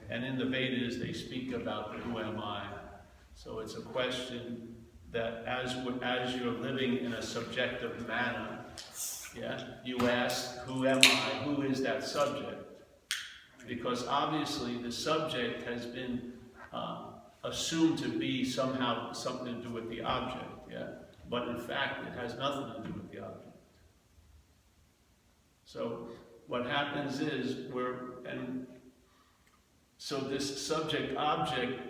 And in the Vedas, they speak about the who am I. So it's a question that as you're living in a subjective manner, yeah, you ask, who am I? Who is that subject? Because obviously the subject has been assumed to be somehow something to do with the object, yeah? But in fact, it has nothing to do with the object. So what happens is so this subject-object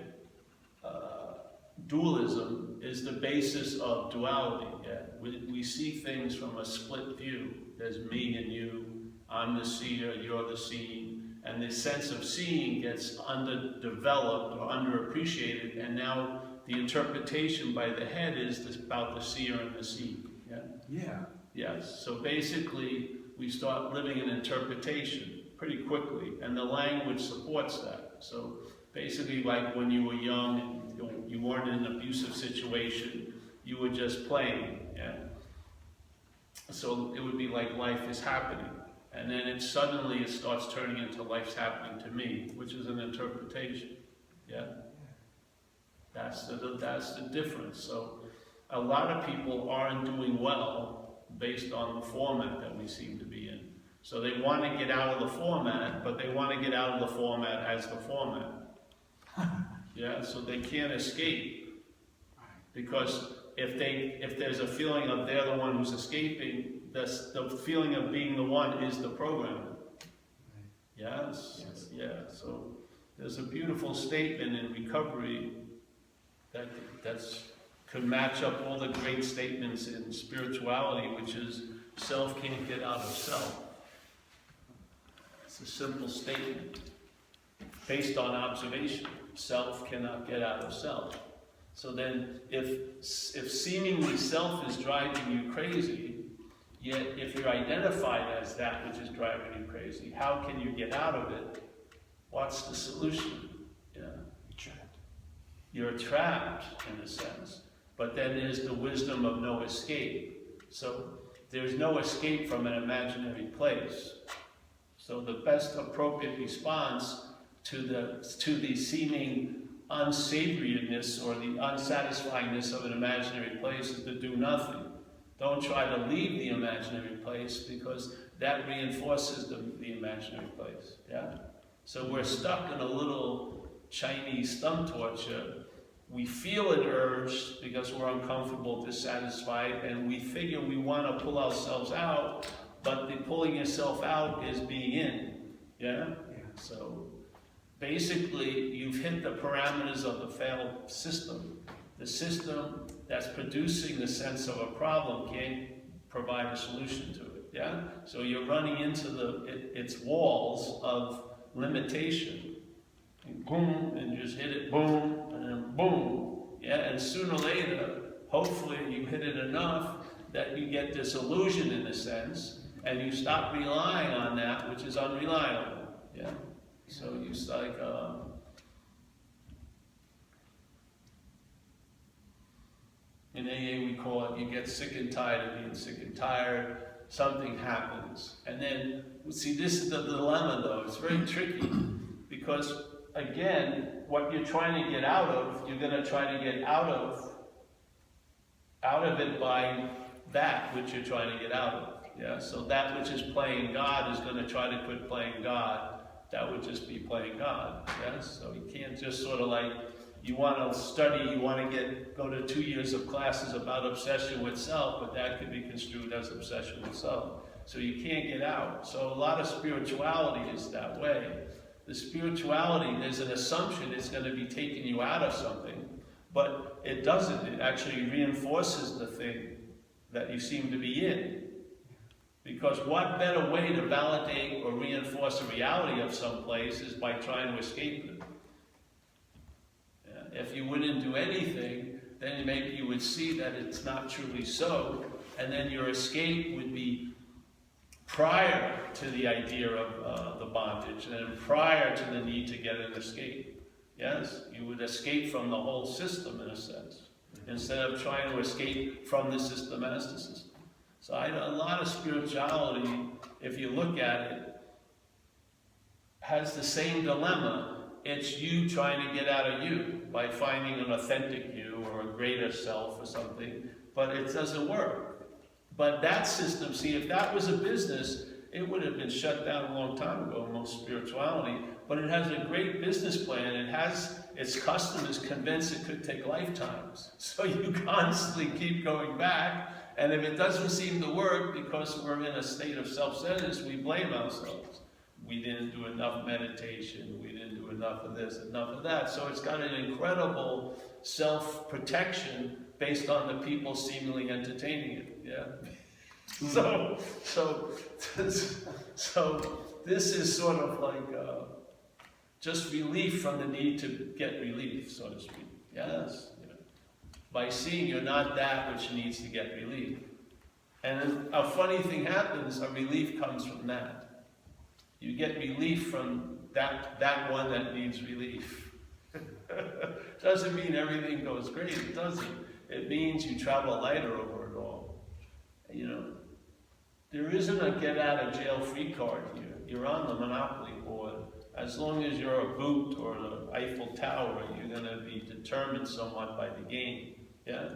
dualism is the basis of duality. Yeah? We see things from a split view. There's me and you, I'm the seer, you're the seen, and the sense of seeing gets underdeveloped or underappreciated, and now the interpretation by the head is about the seer and the seen. Yeah? Yeah. Yes, so basically we start living in interpretation pretty quickly, and the language supports that. So basically, like when you were young and you weren't in an abusive situation, you were just playing, yeah? So it would be like life is happening. And then it starts turning into life's happening to me, which is an interpretation, yeah? That's the difference. So a lot of people aren't doing well based on the format that we seem to be in. So they want to get out of the format, but they want to get out of the format as the format. Yeah, so they can't escape. Because if there's a feeling of they're the one who's escaping, the feeling of being the one is the program. Yes? Yeah, so there's a beautiful statement in recovery that could match up all the great statements in spirituality, which is self can't get out of self. It's a simple statement based on observation. Self cannot get out of self. So then if seemingly self is driving you crazy, yet if you're identified as that which is driving you crazy, how can you get out of it? What's the solution? Yeah. You're trapped in a sense. But then there's the wisdom of no escape. So there's no escape from an imaginary place. So the best appropriate response to the seeming unsavoriness or the unsatisfyingness of an imaginary place is to do nothing. Don't try to leave the imaginary place, because that reinforces the imaginary place. Yeah? So we're stuck in a little Chinese thumb torture. We feel an urge because we're uncomfortable, dissatisfied, and we figure we want to pull ourselves out, but the pulling yourself out is being in. Yeah? So basically, you've hit the parameters of the failed system. The system that's producing the sense of a problem can't provide a solution to it. Yeah? So you're running into its walls of limitation. And boom, and you just hit it, boom, and then boom. Yeah, and sooner or later, hopefully you hit it enough that you get disillusioned in a sense, and you stop relying on that which is unreliable. Yeah? So you like, in AA we call it, you get sick and tired of being sick and tired, something happens. And then, see, this is the dilemma though, it's very tricky, because again, what you're trying to get out of, you're going to try to get out of it by that which you're trying to get out of. Yeah, so that which is playing God is going to try to quit playing God. That would just be playing God. Yes, so you can't just sort of like, you want to study, you want to go to 2 years of classes about obsession with self, but that could be construed as obsession with self. So you can't get out. So a lot of spirituality is that way. The spirituality, there's an assumption it's going to be taking you out of something, but it doesn't. It actually reinforces the thing that you seem to be in. Because what better way to validate or reinforce the reality of some place is by trying to escape it. Yeah. If you wouldn't do anything, then maybe you would see that it's not truly so, and then your escape would be prior to the idea of the bondage, and prior to the need to get an escape. Yes, you would escape from the whole system in a sense, instead of trying to escape from the system as the system. So a lot of spirituality, if you look at it, has the same dilemma. it's you trying to get out of you by finding an authentic you or a greater self or something, but it doesn't work. But that system, see, if that was a business, it would have been shut down a long time ago, most spirituality, but it has a great business plan. It has its customers convinced it could take lifetimes. So you constantly keep going back, and if it doesn't seem to work because we're in a state of self-centeredness, we blame ourselves. We didn't do enough meditation, we didn't do enough of this, enough of that. So it's got an incredible self-protection based on the people seemingly entertaining it, yeah? So this is sort of like just relief from the need to get relief, so to speak. Yes, you know, by seeing you're not that which needs to get relief. And then a funny thing happens, a relief comes from that. You get relief from that one that needs relief. Doesn't mean everything goes great, it doesn't. It means you travel lighter over it all. You know, there isn't a get out of jail free card here. You're on the Monopoly board. As long as you're a boot or the Eiffel Tower, you're going to be determined somewhat by the game. Yeah?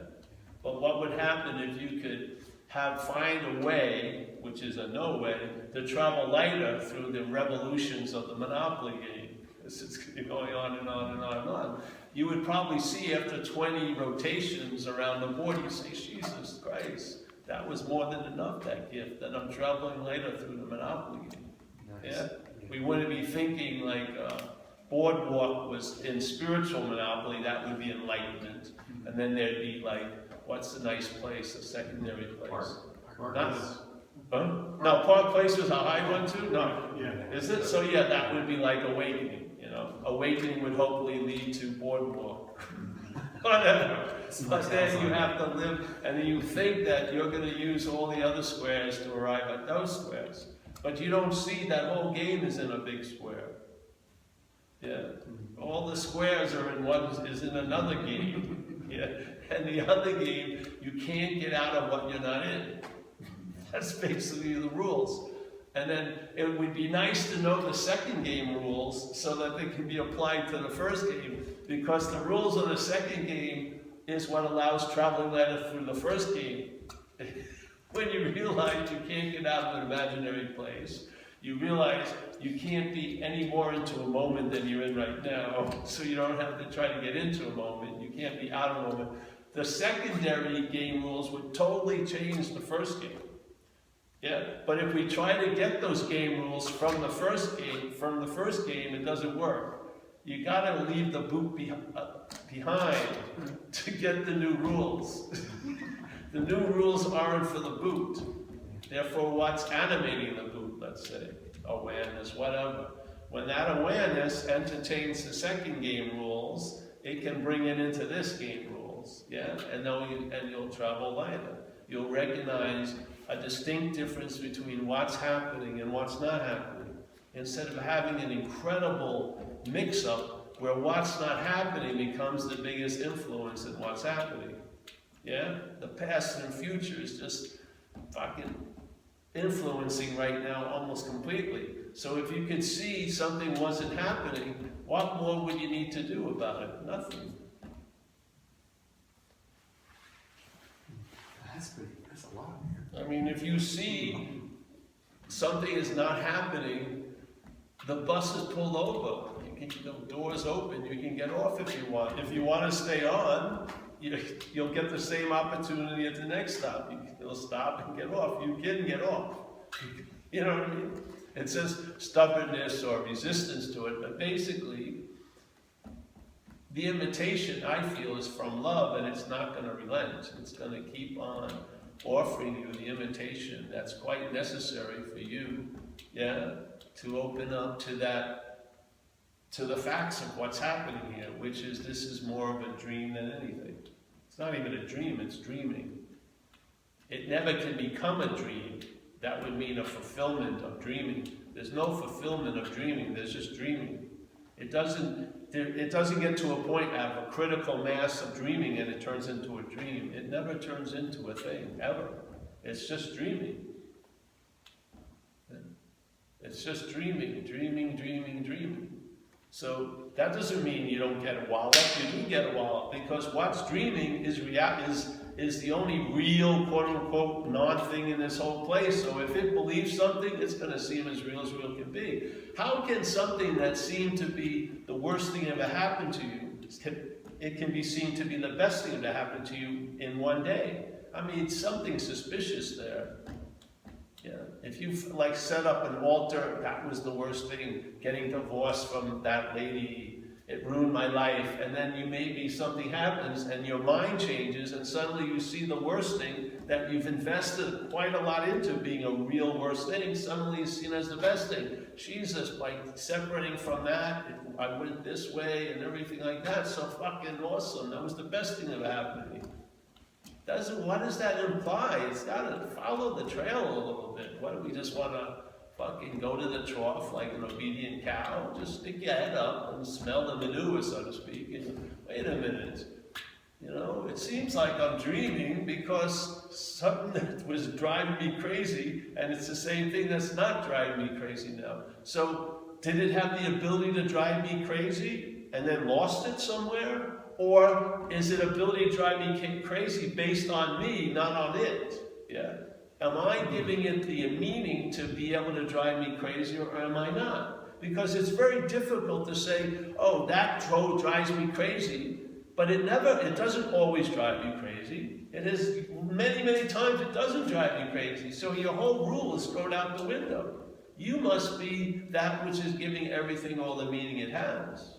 But what would happen if you could find a way, which is a no way, to travel lighter through the revolutions of the Monopoly game? This is going on and on and on and on. You would probably see after 20 rotations around the board, you say, Jesus Christ, that was more than enough, that gift, that I'm traveling later through the Monopoly game. Nice. Yeah? We wouldn't be thinking like Boardwalk was in spiritual Monopoly, that would be enlightenment. And then there'd be like, what's the nice place, a secondary place? Park. No, Park Place was a high one too? No. Yeah. Is it? So yeah, that would be like awakening, you know. Awakening would hopefully lead to Boardwalk. But then you have to live, and then you think that you're going to use all the other squares to arrive at those squares. But you don't see that whole game is in a big square. Yeah. All the squares are in is in another game. Yeah. And the other game, you can't get out of what you're not in. That's basically the rules. And then it would be nice to know the second game rules so that they can be applied to the first game, because the rules of the second game is what allows traveling lighter through the first game. When you realize you can't get out of an imaginary place, you realize you can't be any more into a moment than you're in right now, so you don't have to try to get into a moment. You can't be out of a moment. The secondary game rules would totally change the first game. Yeah, but if we try to get those game rules from the first game, it doesn't work. You gotta leave the boot behind to get the new rules. The new rules aren't for the boot. Therefore, what's animating the boot, let's say, awareness, whatever. When that awareness entertains the second game rules, it can bring it into this game rules, yeah? And you'll travel lighter. You'll recognize a distinct difference between what's happening and what's not happening, instead of having an incredible mix-up where what's not happening becomes the biggest influence in what's happening. Yeah? The past and future is just fucking influencing right now almost completely. So if you could see something wasn't happening, what more would you need to do about it? Nothing. That's a lot. I mean, if you see something is not happening, the bus is pulled over. The door's open, you can get off if you want. If you want to stay on, you'll get the same opportunity at the next stop. You'll stop and get off. You can get off. You know what I mean? It says stubbornness or resistance to it, but basically, the invitation, I feel, is from love, and it's not going to relent. It's going to keep on offering you the invitation that's quite necessary for you, yeah, to open up to the facts of what's happening here, which is this is more of a dream than anything. It's not even a dream, it's dreaming. It never can become a dream. That would mean a fulfillment of dreaming. There's no fulfillment of dreaming, there's just dreaming. It doesn't get to a point of a critical mass of dreaming and it turns into a dream. It never turns into a thing, ever. It's just dreaming. It's just dreaming, dreaming, dreaming, dreaming. So that doesn't mean you don't get a wallop. You do get a wallop, because what's dreaming is the only real, quote unquote, non-thing in this whole place. So if it believes something, it's going to seem as real can be. How can something that seemed to be the worst thing ever happen to you, it can be seen to be the best thing that happened to you in one day? I mean, something suspicious there. Yeah, if you like set up an altar, that was the worst thing, getting divorced from that lady, it ruined my life, and then you maybe something happens and your mind changes and suddenly you see the worst thing that you've invested quite a lot into being a real worst thing, suddenly is seen as the best thing. Jesus, by separating from that, I went this way and everything like that, so fucking awesome, that was the best thing that happened to me. What does that imply? It's got to follow the trail a little bit. What do we just want to fucking go to the trough like an obedient cow? Just stick your head up and smell the manure, so to speak. And wait a minute. You know, it seems like I'm dreaming because something that was driving me crazy, and it's the same thing that's not driving me crazy now. So, did it have the ability to drive me crazy and then lost it somewhere? Or is it ability to drive me crazy based on me, not on it? Yeah. Am I giving it the meaning to be able to drive me crazy, or am I not? Because it's very difficult to say, oh, that drives me crazy, but it doesn't always drive me crazy. It is many, many times it doesn't drive me crazy. So your whole rule is thrown out the window. You must be that which is giving everything all the meaning it has.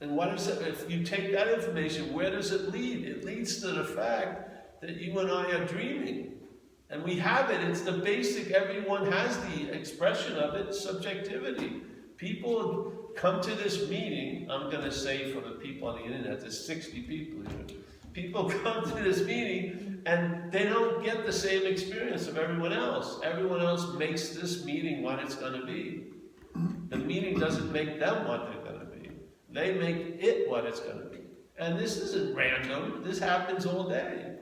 And what is it? If you take that information, where does it lead? It leads to the fact that you and I are dreaming. And we have it. It's the basic, everyone has the expression of it, subjectivity. People come to this meeting, I'm going to say for the people on the internet, there's 60 people here. People come to this meeting and they don't get the same experience of everyone else. Everyone else makes this meeting what it's going to be. The meeting doesn't make them what they're going to be. They make it what it's going to be. And this isn't random. This happens all day.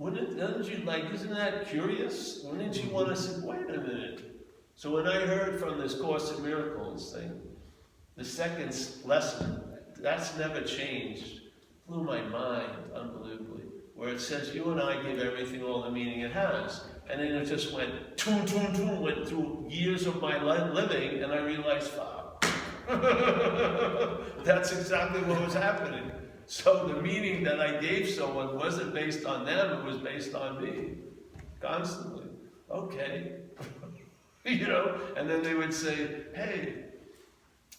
Isn't that curious? Wouldn't you want to say, wait a minute. So when I heard from this Course in Miracles thing, the second lesson, that's never changed. Blew my mind, unbelievably. Where it says, you and I give everything all the meaning it has. And then it just went, went through years of my living, and I realized, fuck. That's exactly what was happening. So the meaning that I gave someone wasn't based on them, it was based on me. Constantly. Okay. You know, and then they would say, hey,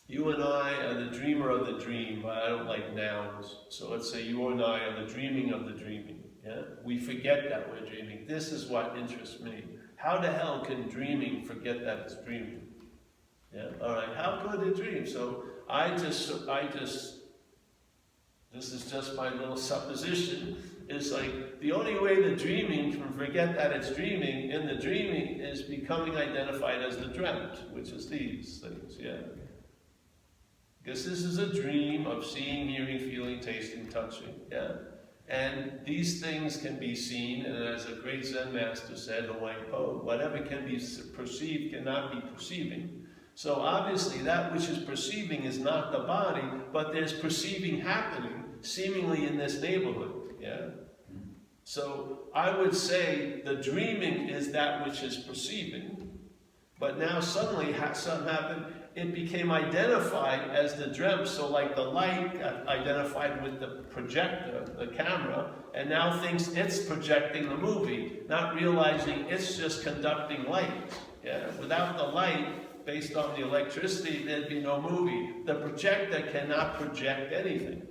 you and I are the dreamer of the dream, but I don't like nouns. So let's say you and I are the dreaming of the dreaming. Yeah? We forget that we're dreaming. This is what interests me. How the hell can dreaming forget that it's dreaming? Yeah? All right, how could it dream? So this is just my little supposition. It's like the only way the dreaming can forget that it's dreaming in the dreaming is becoming identified as the dreamt, which is these things, yeah. Because this is a dream of seeing, hearing, feeling, tasting, touching, yeah. And these things can be seen, and as a great Zen master said, Hawaii Po, whatever can be perceived cannot be perceiving. So obviously that which is perceiving is not the body, but there's perceiving happening seemingly in this neighborhood, yeah? So I would say the dreaming is that which is perceiving, but now suddenly something happened, it became identified as the dreamt, so like the light got identified with the projector, the camera, and now thinks it's projecting the movie, not realizing it's just conducting light. Yeah? Without the light, based on the electricity, there'd be no movie. The projector cannot project anything.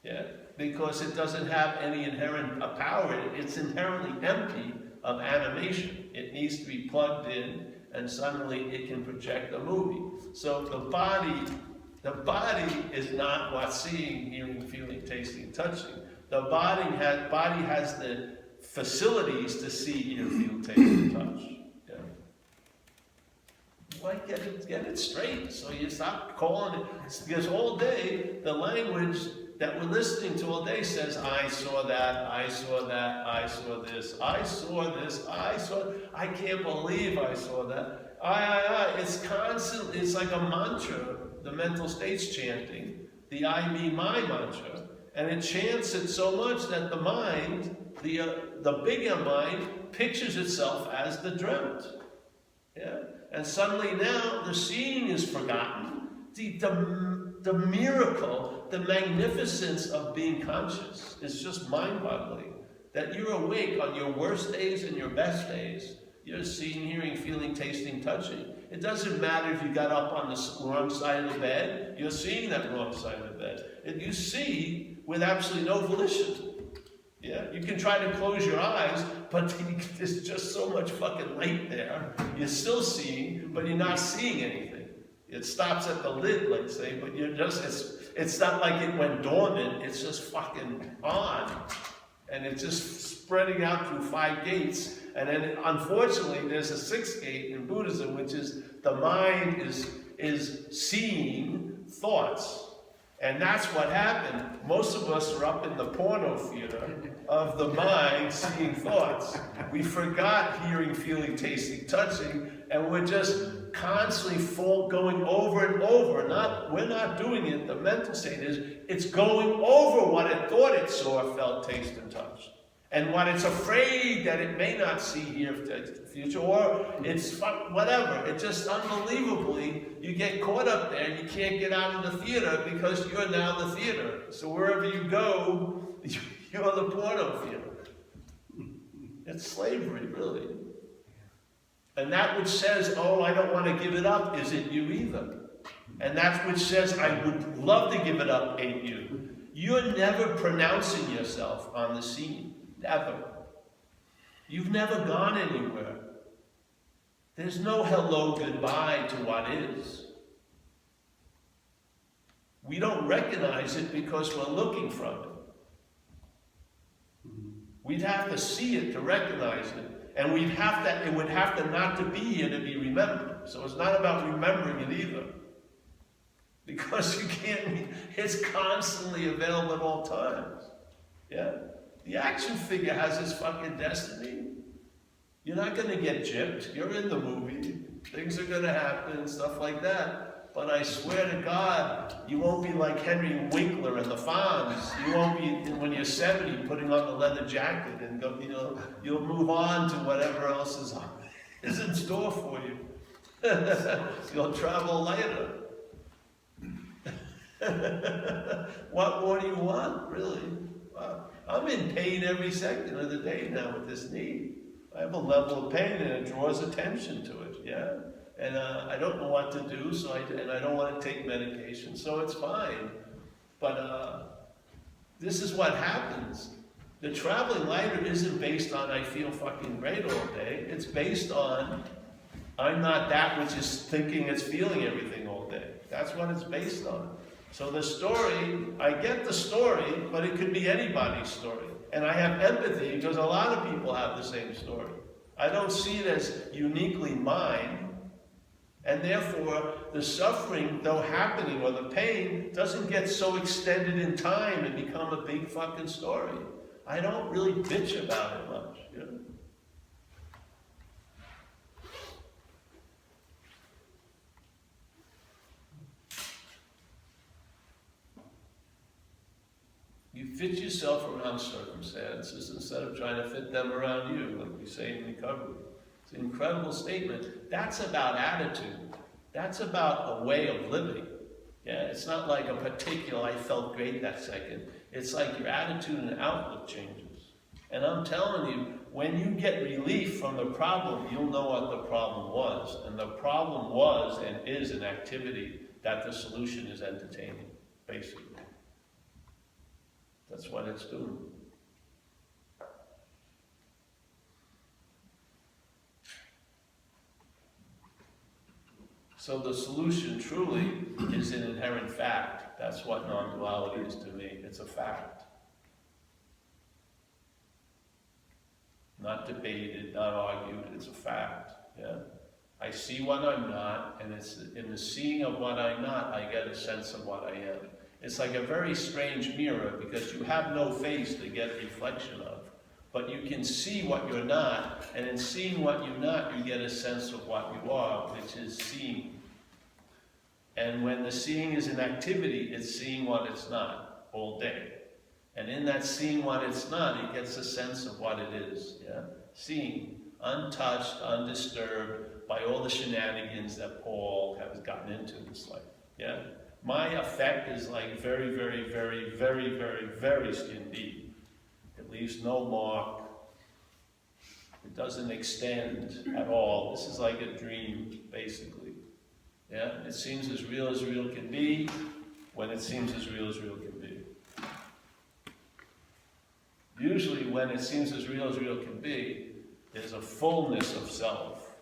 Yeah? Because it doesn't have any inherent power. It's inherently empty of animation. It needs to be plugged in, and suddenly it can project a movie. So the body is not what's seeing, hearing, feeling, tasting, touching. The body has the facilities to see, hear, feel, taste, and touch. Yeah. Why get it straight? So you stop calling it, because all day the language that we're listening to all day says, I saw that, I saw that, I saw this, I saw this, I can't believe I saw that. It's constant, it's like a mantra, the mental state's chanting, the I, me, my mantra, and it chants it so much that the mind, the bigger mind, pictures itself as the dreamt. Yeah? And suddenly now the seeing is forgotten. The miracle, the magnificence of being conscious is just mind-boggling. That you're awake on your worst days and your best days. You're seeing, hearing, feeling, tasting, touching. It doesn't matter if you got up on the wrong side of the bed. You're seeing that wrong side of the bed. And you see with absolutely no volition. Yeah, you can try to close your eyes, but there's just so much fucking light there. You're still seeing, but you're not seeing anything. It stops at the lid, let's say, but you're just, it's not like it went dormant, it's just fucking on. And it's just spreading out through 5 gates. And then, unfortunately, there's a 6th gate in Buddhism, which is the mind is seeing thoughts. And that's what happened. Most of us are up in the porno theater of the mind seeing thoughts. We forgot hearing, feeling, tasting, touching, and we're just constantly going over and over. We're not doing it. The mental state is, it's going over what it thought it saw, felt, tasted, and touched. And what it's afraid that it may not see here in the future, or it's whatever. It just unbelievably, you get caught up there and you can't get out of the theater because you're now the theater. So wherever you go, you're the porno theater. It's slavery, really. And that which says, oh, I don't want to give it up, isn't you either. And that which says, I would love to give it up, ain't you. You're never pronouncing yourself on the scene. Never. You've never gone anywhere. There's no hello, goodbye to what is. We don't recognize it because we're looking from it. We'd have to see it to recognize it. And it would have to not to be here to be remembered. So it's not about remembering it either. Because you can't, it's constantly available at all times. Yeah? The action figure has its fucking destiny. You're not going to get gypped. You're in the movie. Things are going to happen and stuff like that. But I swear to God, you won't be like Henry Winkler and the Fonz. You won't be, when you're 70, putting on the leather jacket and go, you'll move on to whatever else is in store for you. You'll travel lighter. What more do you want, really? Wow. I'm in pain every second of the day now with this knee. I have a level of pain and it draws attention to it, yeah? And I don't know what to do, and I don't want to take medication, so it's fine. But this is what happens. The traveling lighter isn't based on I feel fucking great all day. It's based on I'm not that which is thinking it's feeling everything all day. That's what it's based on. So the story, I get the story, but it could be anybody's story. And I have empathy because a lot of people have the same story. I don't see it as uniquely mine. And therefore, the suffering, though happening, or the pain, doesn't get so extended in time and become a big fucking story. I don't really bitch about it much, you know? You fit yourself around circumstances instead of trying to fit them around you, like we say in recovery. It's an incredible statement. That's about attitude. That's about a way of living. Yeah, it's not like a particular, I felt great that second. It's like your attitude and outlook changes. And I'm telling you, when you get relief from the problem, you'll know what the problem was. And the problem was and is an activity that the solution is entertaining, basically. That's what it's doing. So the solution truly is an inherent fact. That's what non-duality is to me. It's a fact. Not debated, not argued, it's a fact. Yeah? I see what I'm not, and it's in the seeing of what I'm not, I get a sense of what I am. It's like a very strange mirror because you have no face to get reflection of. But you can see what you're not, and in seeing what you're not, you get a sense of what you are, which is seeing. And when the seeing is in activity, it's seeing what it's not all day. And in that seeing what it's not, it gets a sense of what it is. Yeah? Seeing, untouched, undisturbed by all the shenanigans that Paul has gotten into in this life. Yeah? My effect is like very, very, very, very, very, very skin deep. It leaves no mark. It doesn't extend at all. This is like a dream, basically. Yeah? It seems as real can be when it seems as real can be. Usually when it seems as real can be, there's a fullness of self.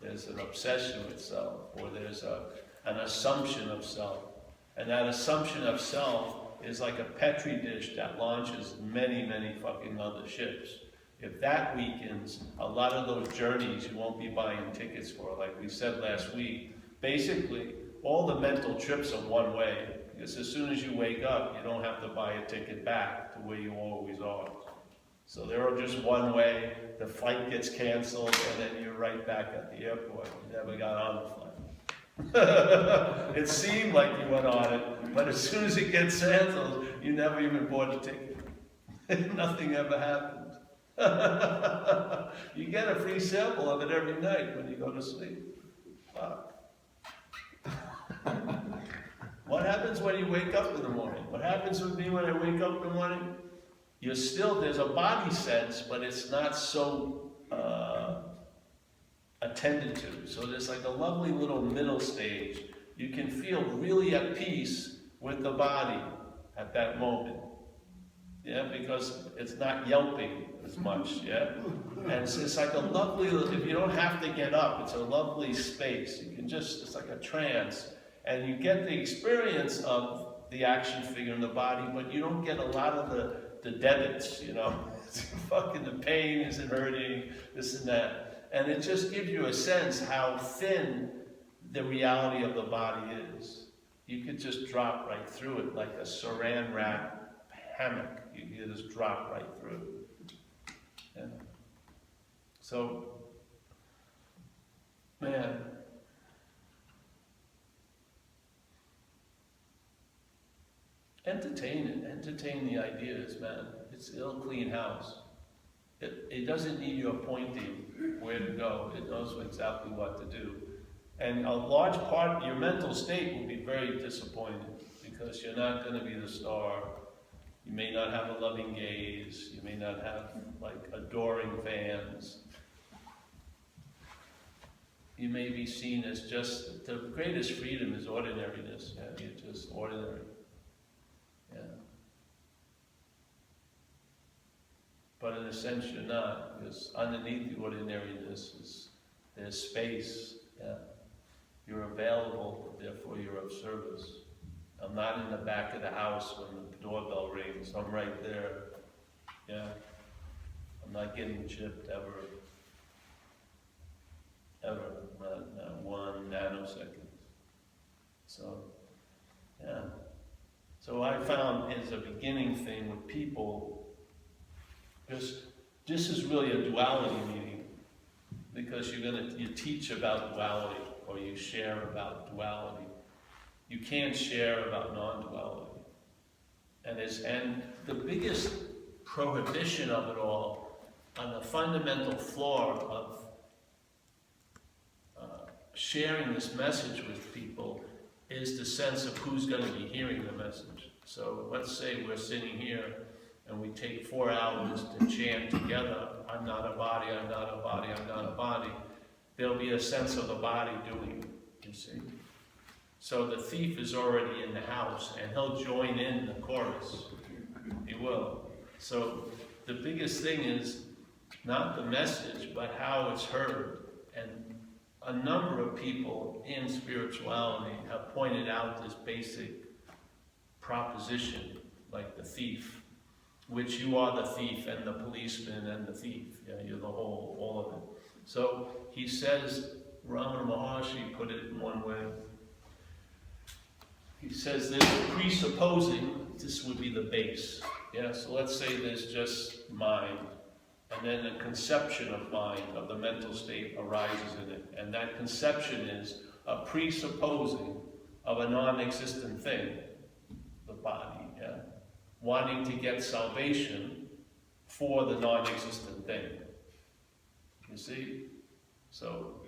There's an obsession with self, or there's an assumption of self. And that assumption of self is like a petri dish that launches many, many fucking other ships. If that weakens, a lot of those journeys you won't be buying tickets for, like we said last week. Basically, all the mental trips are one way, because as soon as you wake up, you don't have to buy a ticket back to where you always are. So they're all just one way, the flight gets canceled, and then you're right back at the airport. You never got on the flight. It seemed like you went on it, but as soon as it gets canceled, you never even bought a ticket. Nothing ever happened. You get a free sample of it every night when you go to sleep. Fuck. What happens when you wake up in the morning? What happens with me when I wake up in the morning? You're still, there's a body sense, but it's not so attended to. So there's like a lovely little middle stage. You can feel really at peace with the body at that moment. Yeah, because it's not yelping as much, yeah? And it's like a lovely, if you don't have to get up, it's a lovely space. You can just, it's like a trance. And you get the experience of the action figure in the body, but you don't get a lot of the debits, you know? Fucking the pain isn't hurting, this and that. And it just gives you a sense how thin the reality of the body is. You could just drop right through it like a saran wrap hammock. You could just drop right through it. Yeah. So, man. Entertain it. Entertain the ideas, man. It'll clean house. It doesn't need you appointing where to go. It knows exactly what to do. And a large part of your mental state will be very disappointed because you're not going to be the star. You may not have a loving gaze. You may not have, like, adoring fans. You may be seen as just, the greatest freedom is ordinariness. Yeah, you're just ordinary. Yeah. But in a sense you're not, because underneath the ordinariness is, there's space. Yeah. You're available, therefore you're of service. I'm not in the back of the house when the doorbell rings. I'm right there. Yeah. I'm not getting chipped ever. Ever. Not 1 nanosecond. So, yeah. So what I found is a beginning thing with people, because this is really a duality meeting, because you teach about duality, or you share about duality. You can't share about non-duality. And the biggest prohibition of it all, on the fundamental flaw of sharing this message with people, is the sense of who's going to be hearing the message. So let's say we're sitting here and we take 4 hours to chant together, I'm not a body, I'm not a body, I'm not a body. There'll be a sense of the body doing it, you see. So the thief is already in the house and he'll join in the chorus. He will. So the biggest thing is not the message, but how it's heard. And a number of people in spirituality have pointed out this basic proposition, like the thief, which you are the thief and the policeman and the thief. Yeah, you're the whole, all of it. So he says, Ramana Maharshi put it in one way, he says there's a presupposing, this would be the base. Yeah, so let's say there's just mind, and then a conception of mind, of the mental state arises in it. And that conception is a presupposing of a non-existent thing, the body, yeah? Wanting to get salvation for the non-existent thing. You see? So,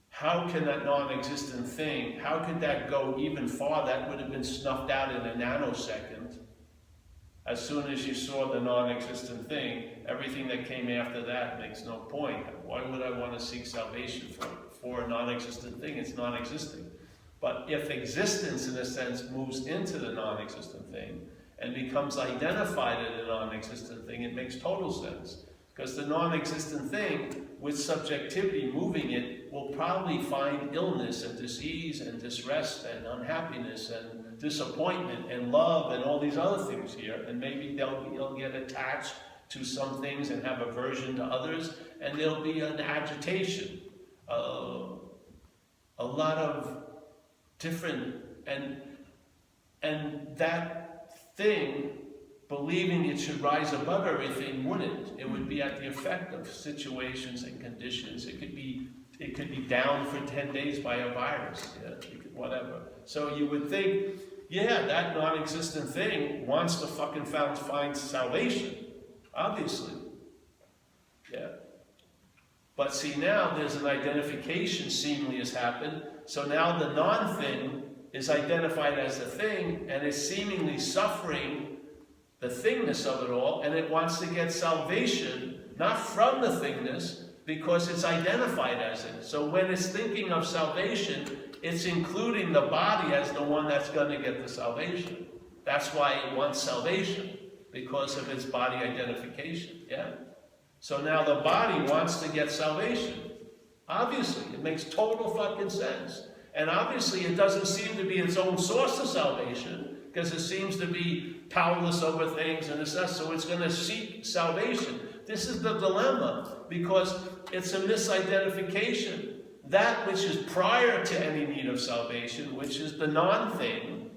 how can that non-existent thing, how could that go even far? That would have been snuffed out in a nanosecond. As soon as you saw the non-existent thing, everything that came after that makes no point. Why would I want to seek salvation for a non-existent thing? It's non-existing. But if existence, in a sense, moves into the non-existent thing and becomes identified in a non-existent thing, it makes total sense. Because the non-existent thing, with subjectivity moving it, will probably find illness and disease and distress and unhappiness and disappointment and love and all these other things here. And maybe they'll get attached to some things and have aversion to others, and there'll be an agitation. A lot of different, and that thing, believing it should rise above everything, wouldn't. It would be at the effect of situations and conditions. It could be down for 10 days by a virus, yeah, whatever. So you would think, yeah, that non-existent thing wants to fucking find salvation, obviously. Yeah. But see, now there's an identification seemingly has happened. So now the non-thing is identified as the thing, and is seemingly suffering the thingness of it all, and it wants to get salvation, not from the thingness, because it's identified as it. So when it's thinking of salvation, it's including the body as the one that's going to get the salvation. That's why it wants salvation, because of its body identification, yeah? So now the body wants to get salvation. Obviously, it makes total fucking sense. And obviously it doesn't seem to be its own source of salvation, because it seems to be powerless over things and assess, so it's going to seek salvation. This is the dilemma, because it's a misidentification. That which is prior to any need of salvation, which is the non-thing,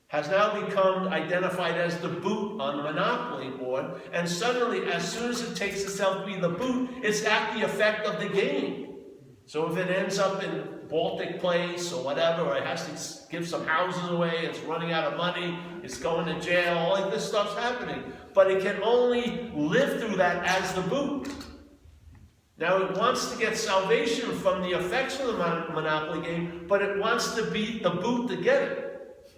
has now become identified as the boot on the Monopoly board, and suddenly, as soon as it takes itself to be the boot, it's at the effect of the game. So if it ends up in Baltic Place or whatever, or it has to give some houses away, it's running out of money, it's going to jail, all of this stuff's happening. But it can only live through that as the boot. Now it wants to get salvation from the effects of the Monopoly game, but it wants to beat the boot to get it.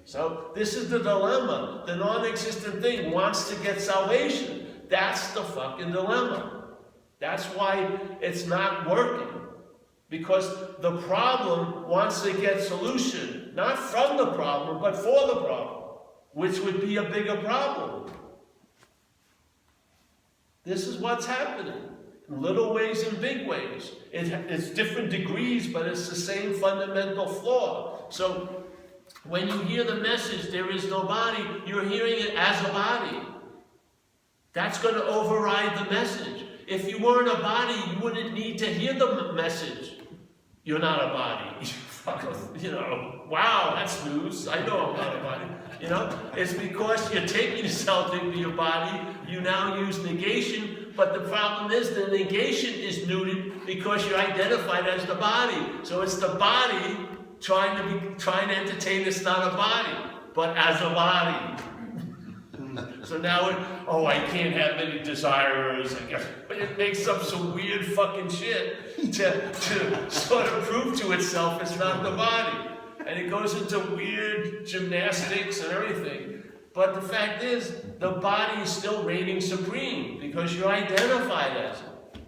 So this is the dilemma. The non-existent thing wants to get salvation. That's the fucking dilemma. That's why it's not working. Because the problem wants to get solution, not from the problem, but for the problem, which would be a bigger problem. This is what's happening. In little ways and big ways. It's different degrees, but it's the same fundamental flaw. So when you hear the message, there is no body, you're hearing it as a body. That's going to override the message. If you weren't a body, you wouldn't need to hear the message. You're not a body. You know, wow, that's news. I know I'm not a body. You know, it's because you're taking yourself to be a body. You now use negation, but the problem is the negation is neutered because you're identified as the body. So it's the body trying to entertain it's not a body, but as a body. So now I can't have any desirers. It makes up some weird fucking shit to sort of prove to itself it's not the body. And it goes into weird gymnastics and everything. But the fact is, the body is still reigning supreme because you're identified as it.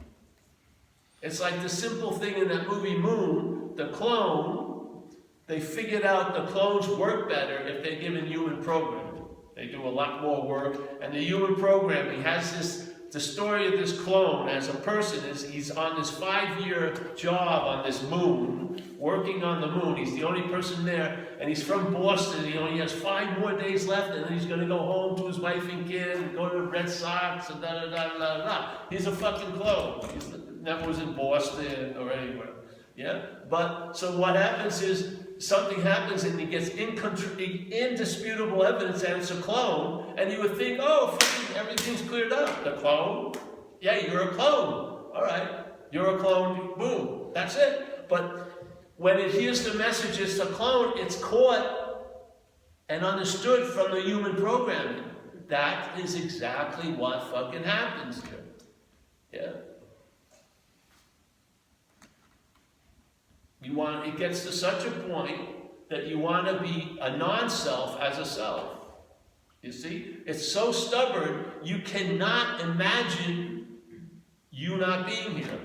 It's like the simple thing in that movie Moon, the clone, they figured out the clones work better if they're given human programming. They do a lot more work. And the human programming has the story of this clone as a person is he's on this 5-year job on this moon, working on the moon. He's the only person there, and he's from Boston. He only has 5 more days left, and then he's going to go home to his wife and kid and go to the Red Sox and da-da-da-da-da. He's a fucking clone. He never was in Boston or anywhere. Yeah? But, so what happens is, something happens and he gets indisputable evidence that it's a clone, and you would think, oh, fucking everything's cleared up. The clone? Yeah, you're a clone. All right, you're a clone, boom, that's it. But when it hears the message it's a clone, it's caught and understood from the human programming. That is exactly what fucking happens here. Yeah. It gets to such a point that you want to be a non-self as a self. You see? It's so stubborn, you cannot imagine you not being here.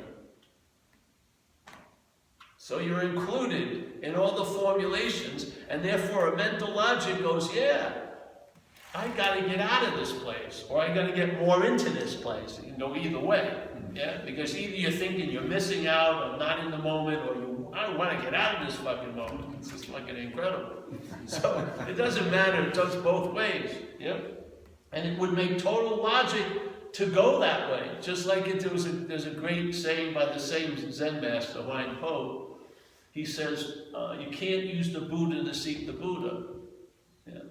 So you're included in all the formulations, and therefore a mental logic goes, yeah, I got to get out of this place, or I got to get more into this place. You can go either way, yeah? Because either you're thinking you're missing out, or not in the moment, or I want to get out of this fucking moment. It's just fucking incredible. So it doesn't matter. It does both ways, yeah? And it would make total logic to go that way. Just like there's a great saying by the same Zen master, Huang Po. He says, you can't use the Buddha to seek the Buddha. Yeah.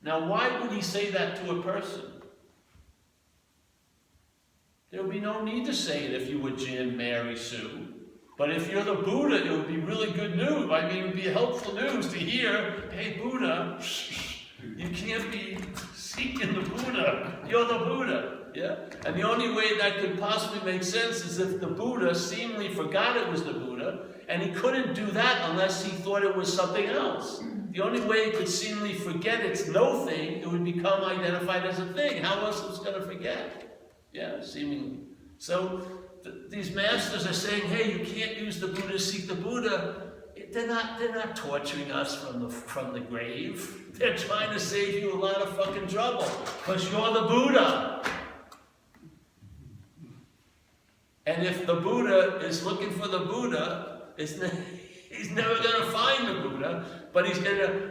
Now, why would he say that to a person? There would be no need to say it if you were Jim, Mary, Sue. But if you're the Buddha, it would be really good news. I mean, it would be helpful news to hear, hey, Buddha, you can't be seeking the Buddha. You're the Buddha. Yeah? And the only way that could possibly make sense is if the Buddha seemingly forgot it was the Buddha, and he couldn't do that unless he thought it was something else. The only way it could seemingly forget it's no thing, it would become identified as a thing. How else was it going to forget? Yeah, seemingly. So these masters are saying, hey, you can't use the Buddha to seek the Buddha. They're not torturing us from the grave. They're trying to save you a lot of fucking trouble, because you're the Buddha. And if the Buddha is looking for the Buddha, he's never going to find the Buddha, but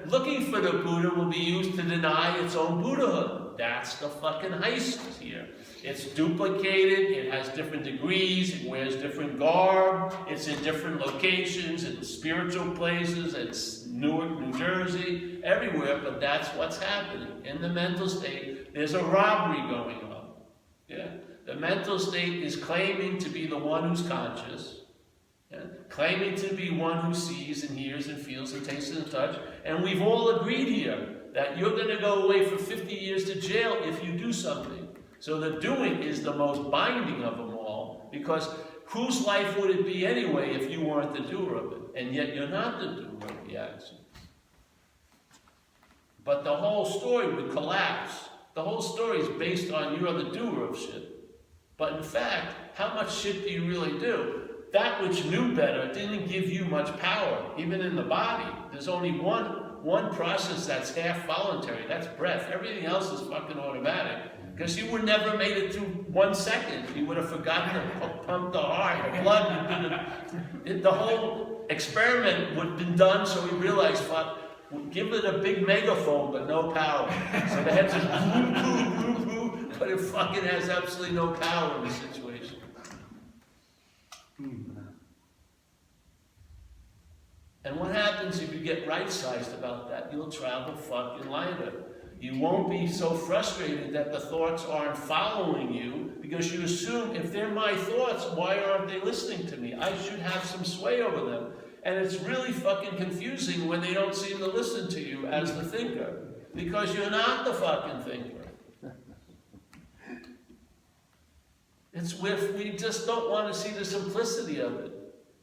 looking for the Buddha will be used to deny its own Buddhahood. That's the fucking heist here. It's duplicated, it has different degrees, it wears different garb, it's in different locations, in spiritual places, it's Newark, New Jersey, everywhere, but that's what's happening. In the mental state, there's a robbery going on. Yeah? The mental state is claiming to be the one who's conscious, yeah? Claiming to be one who sees and hears and feels and tastes and touch, and we've all agreed here that you're going to go away for 50 years to jail if you do something. So the doing is the most binding of them all, because whose life would it be anyway if you weren't the doer of it? And yet you're not the doer of the action. But the whole story would collapse. The whole story is based on you're the doer of shit. But in fact, how much shit do you really do? That which knew better didn't give you much power, even in the body. There's only one process that's half voluntary, that's breath. Everything else is fucking automatic. Because you would never made it through 1 second. You would have forgotten to pump the heart, the blood. The whole experiment would have been done, so we realized, fuck, we'll give it a big megaphone, but no power. So the head says, boo, but it fucking has absolutely no power in the situation. And what happens if you get right-sized about that? You'll travel fucking lighter. You won't be so frustrated that the thoughts aren't following you, because you assume, if they're my thoughts, why aren't they listening to me? I should have some sway over them. And it's really fucking confusing when they don't seem to listen to you as the thinker, because you're not the fucking thinker. We just don't want to see the simplicity of it.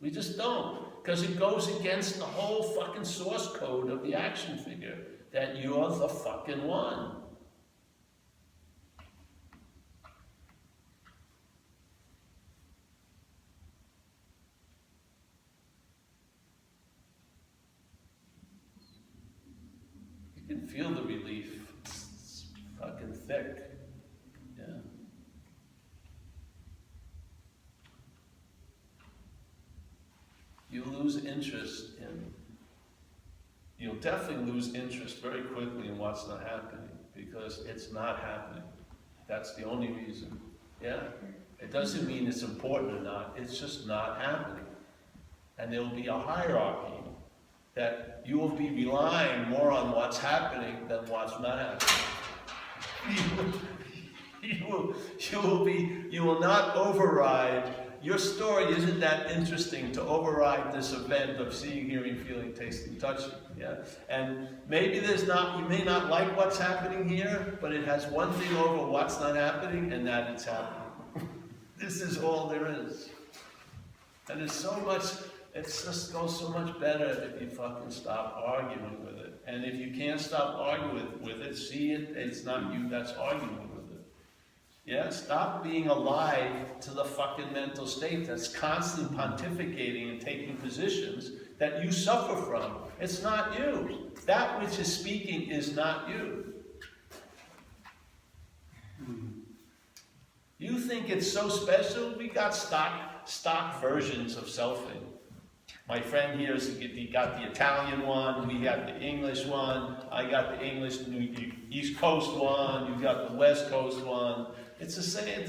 We just don't, because it goes against the whole fucking source code of the action figure. That you're the fucking one. You can feel the relief. It's fucking thick. Yeah. You lose interest in You'll definitely lose interest very quickly in what's not happening, because it's not happening. That's the only reason. Yeah? It doesn't mean it's important or not, it's just not happening. And there'll be a hierarchy that you will be relying more on what's happening than what's not happening. You will not override. Your story isn't that interesting to override this event of seeing, hearing, feeling, tasting, touching. Yeah, and maybe you may not like what's happening here, but it has one thing over what's not happening, and that it's happening. This is all there is. And it's so much. It just goes so much better if you fucking stop arguing with it. And if you can't stop arguing with it, see it. It's not you that's arguing with it. Yeah, stop being alive to the fucking mental state that's constantly pontificating and taking positions that you suffer from. It's not you. That which is speaking is not you. You think it's so special? We got stock versions of selfing. My friend here, he got the Italian one, we got the English one, I got the English East Coast one, you got the West Coast one. It's the same.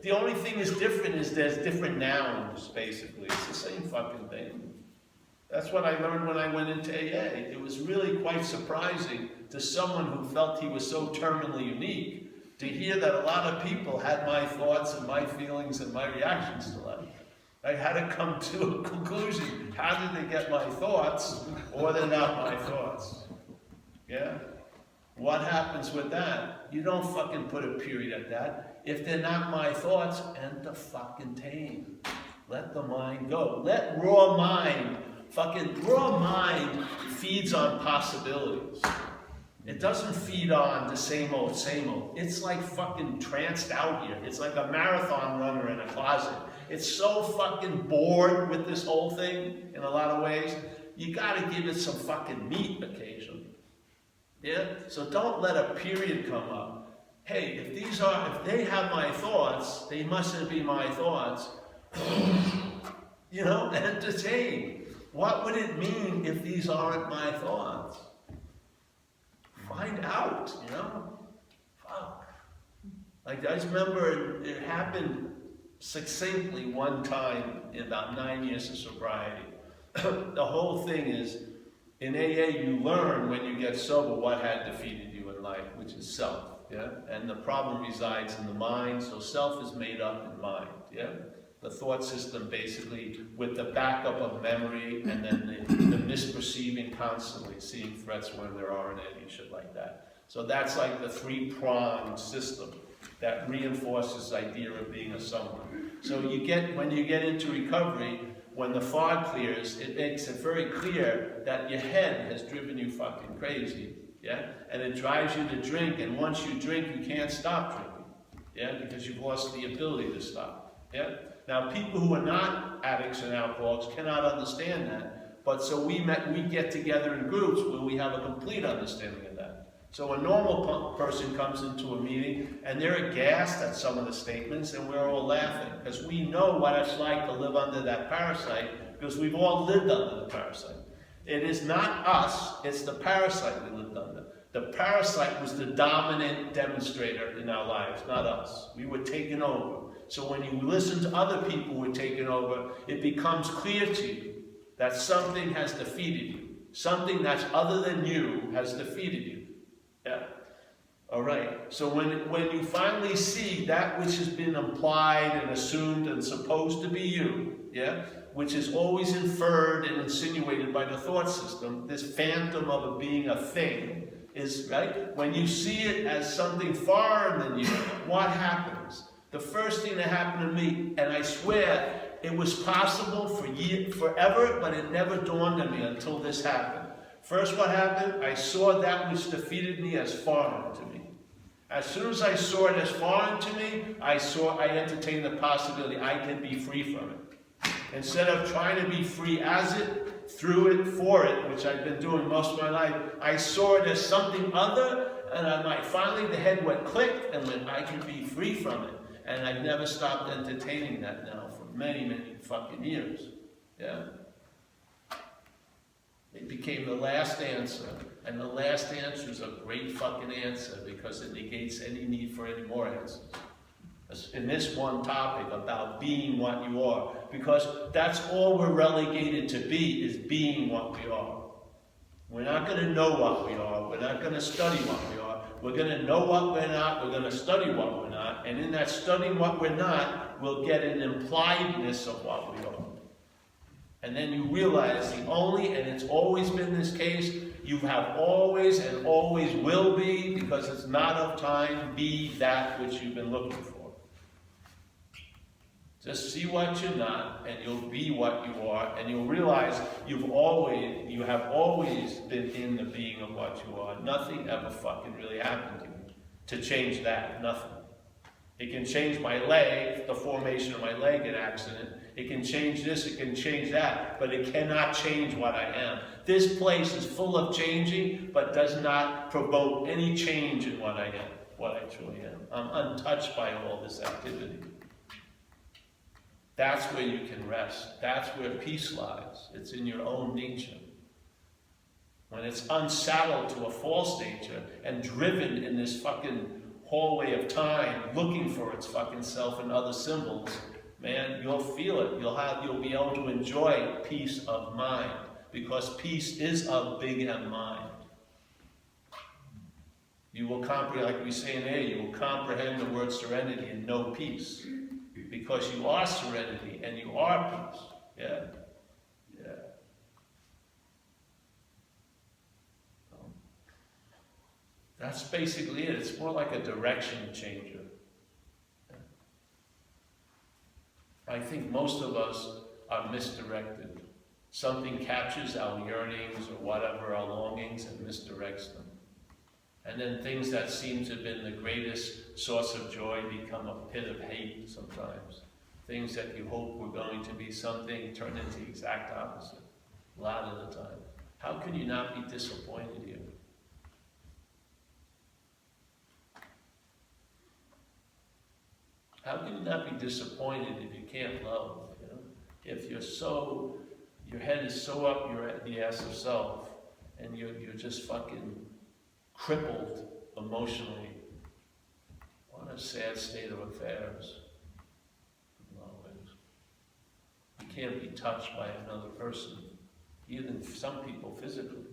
The only thing is different is there's different nouns, basically. It's the same fucking thing. That's what I learned when I went into AA. It was really quite surprising to someone who felt he was so terminally unique to hear that a lot of people had my thoughts and my feelings and my reactions to life. I had to come to a conclusion. How did they get my thoughts, or they're not my thoughts? Yeah? What happens with that? You don't fucking put a period at that. If they're not my thoughts, enter fucking tame. Let the mind go. Let raw mind feeds on possibilities. It doesn't feed on the same old, same old. It's like fucking tranced out here. It's like a marathon runner in a closet. It's so fucking bored with this whole thing in a lot of ways. You gotta give it some fucking meat occasionally. Yeah? So don't let a period come up. Hey, if they have my thoughts, they mustn't be my thoughts. You know, entertain. What would it mean if these aren't my thoughts? Find out, you know? Fuck. Like, I just remember it happened succinctly one time in about 9 years of sobriety. The whole thing is, in AA, you learn when you get sober what had defeated you in life, which is self, yeah? And the problem resides in the mind, so self is made up in mind, yeah? The thought system basically with the backup of memory and then the misperceiving constantly, seeing threats when there aren't any, shit like that. So that's like the three-pronged system that reinforces the idea of being a someone. So when you get into recovery, when the fog clears, it makes it very clear that your head has driven you fucking crazy, yeah? And it drives you to drink, and once you drink, you can't stop drinking, yeah? Because you've lost the ability to stop, yeah? Now, people who are not addicts and alcoholics cannot understand that, but so we get together in groups where we have a complete understanding of that. So a normal person comes into a meeting and they're aghast at some of the statements, and we're all laughing because we know what it's like to live under that parasite, because we've all lived under the parasite. It is not us, it's the parasite we lived under. The parasite was the dominant demonstrator in our lives, not us. We were taken over. So when you listen to other people who were taken over, it becomes clear to you that something has defeated you. Something that's other than you has defeated you. Yeah? All right. So when you finally see that which has been implied and assumed and supposed to be you, yeah, which is always inferred and insinuated by the thought system, this phantom of it being a thing, is, right? When you see it as something foreign than you, what happens? The first thing that happened to me, and I swear it was possible for forever, but it never dawned on me until this happened. First, what happened? I saw that which defeated me as foreign to me. As soon as I saw it as foreign to me, I entertained the possibility I can be free from it. Instead of trying to be free as it, through it, for it, which I've been doing most of my life, I saw it as something other, and finally the head went click, and went, I can be free from it. And I've never stopped entertaining that now for many, many fucking years. Yeah? It became the last answer. And the last answer is a great fucking answer because it negates any need for any more answers. In this one topic about being what you are. Because that's all we're relegated to be, is being what we are. We're not going to know what we are. We're not going to study what we are. We're going to know what we're not. We're going to study what we're not. And in that studying what we're not, we'll get an impliedness of what we are. And then you realize the only, and it's always been this case, you have always and always will be, because it's not of time, be that which you've been looking for. Just see what you're not, and you'll be what you are, and you'll realize you have always been in the being of what you are. Nothing ever fucking really happened to you to change that. Nothing. It can change my leg, the formation of my leg in accident. It can change this, it can change that, but it cannot change what I am. This place is full of changing, but does not provoke any change in what I am, what I truly am. I'm untouched by all this activity. That's where you can rest. That's where peace lies. It's in your own nature. When it's unsaddled to a false nature and driven in this fucking hallway of time, looking for its fucking self and other symbols, man, you'll feel it. You'll be able to enjoy peace of mind, because peace is of big M mind. You will comprehend, like we say in there, you will comprehend the word serenity and know peace. Because you are serenity and you are peace. Yeah. Yeah. That's basically it. It's more like a direction changer. I think most of us are misdirected. Something captures our yearnings or whatever, our longings, and misdirects them. And then things that seem to have been the greatest source of joy become a pit of hate sometimes. Things that you hope were going to be something turn into the exact opposite a lot of the time. How can you not be disappointed here? How can you not be disappointed if you can't love? You know? If your head is so up the ass of self, and you're just fucking crippled emotionally. What a sad state of affairs. You can't be touched by another person, even some people physically,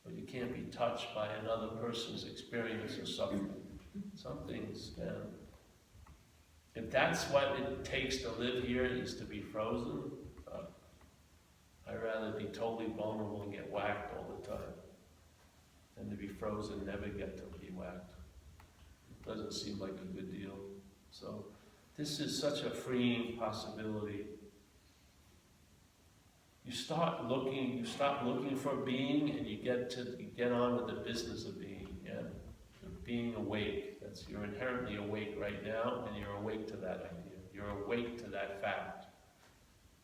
but you can't be touched by another person's experience of suffering. Some things, if that's what it takes to live here, is to be frozen, I'd rather be totally vulnerable and get whacked all the time than to be frozen, never get to be whacked. It doesn't seem like a good deal. So this is such a freeing possibility. You stop looking for being, and you get on with the business of being. Yeah, being awake. You're inherently awake right now, and you're awake to that idea. You're awake to that fact.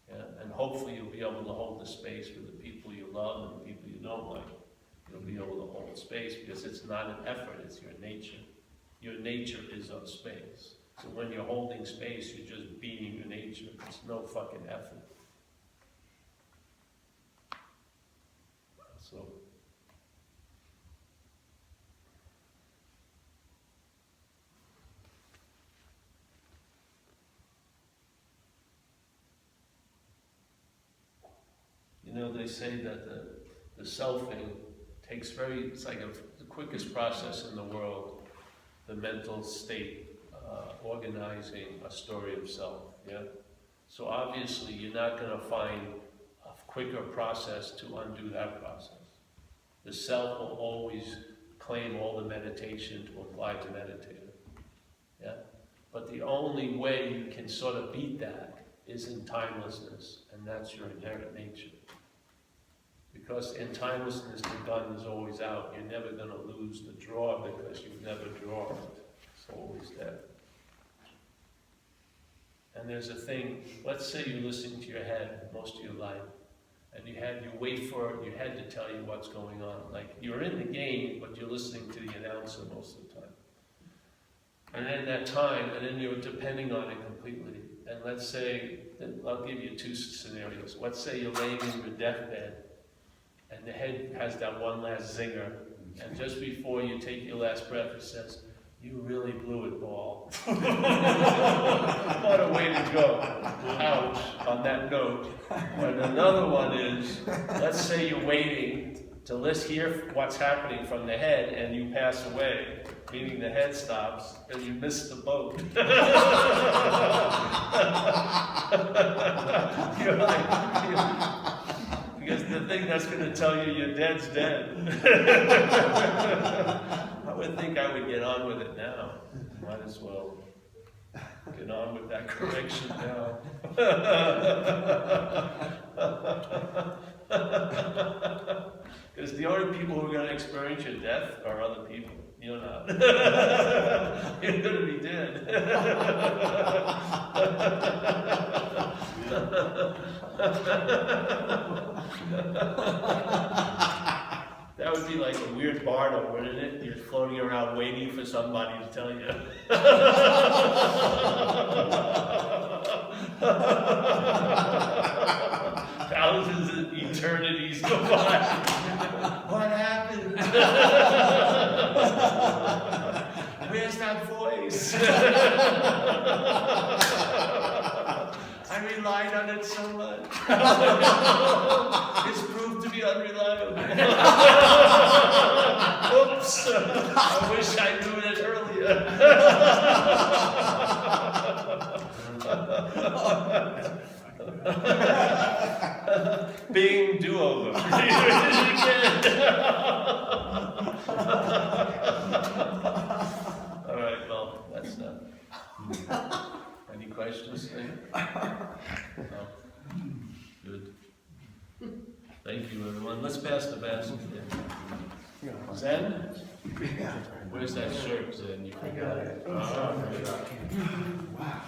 Yeah, and hopefully you'll be able to hold the space for the people you love and the people you don't like. You'll be able to hold space because it's not an effort, it's your nature. Your nature is of space. So when you're holding space, you're just being your nature. It's no fucking effort. So, you know, they say that the selfing takes it's like the quickest process in the world, the mental state, organizing a story of self, yeah? So obviously you're not going to find a quicker process to undo that process. The self will always claim all the meditation to apply to meditator, yeah? But the only way you can sort of beat that is in timelessness, and that's your inherent nature. Because in timelessness, the gun is always out. You're never going to lose the draw because you've never drawn it. It's always there. And there's a thing, let's say you're listening to your head most of your life, and you had to tell you what's going on. Like, you're in the game, but you're listening to the announcer most of the time. And then that time, and then you're depending on it completely. And let's say, I'll give you two scenarios. Let's say you're laying in your deathbed, and the head has that one last zinger, and just before you take your last breath, it says, "You really blew it, Paul." What a way to go. Ouch, on that note. And another one is, let's say you're waiting, to hear what's happening from the head, and you pass away, meaning the head stops, and you miss the boat. You're like, because the thing that's going to tell you you're dead's dead. I would think I would get on with it now. Might as well get on with that correction now. Because the only people who are going to experience your death are other people. You're not. You're going to be dead. That would be like a weird bardo, wouldn't it? You're floating around waiting for somebody to tell you. Thousands of eternities go by. What happened? Where's that voice? I relied on it so much. It's proved to be unreliable. Oops. I wish I knew it earlier. Bing, do-over. All right, well, that's done. Any questions? No? Good. Thank you, everyone. Let's pass the basket. Zen? Where's that shirt, Zen? You forgot it. Oh, okay. Wow.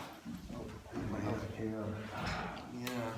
Yeah.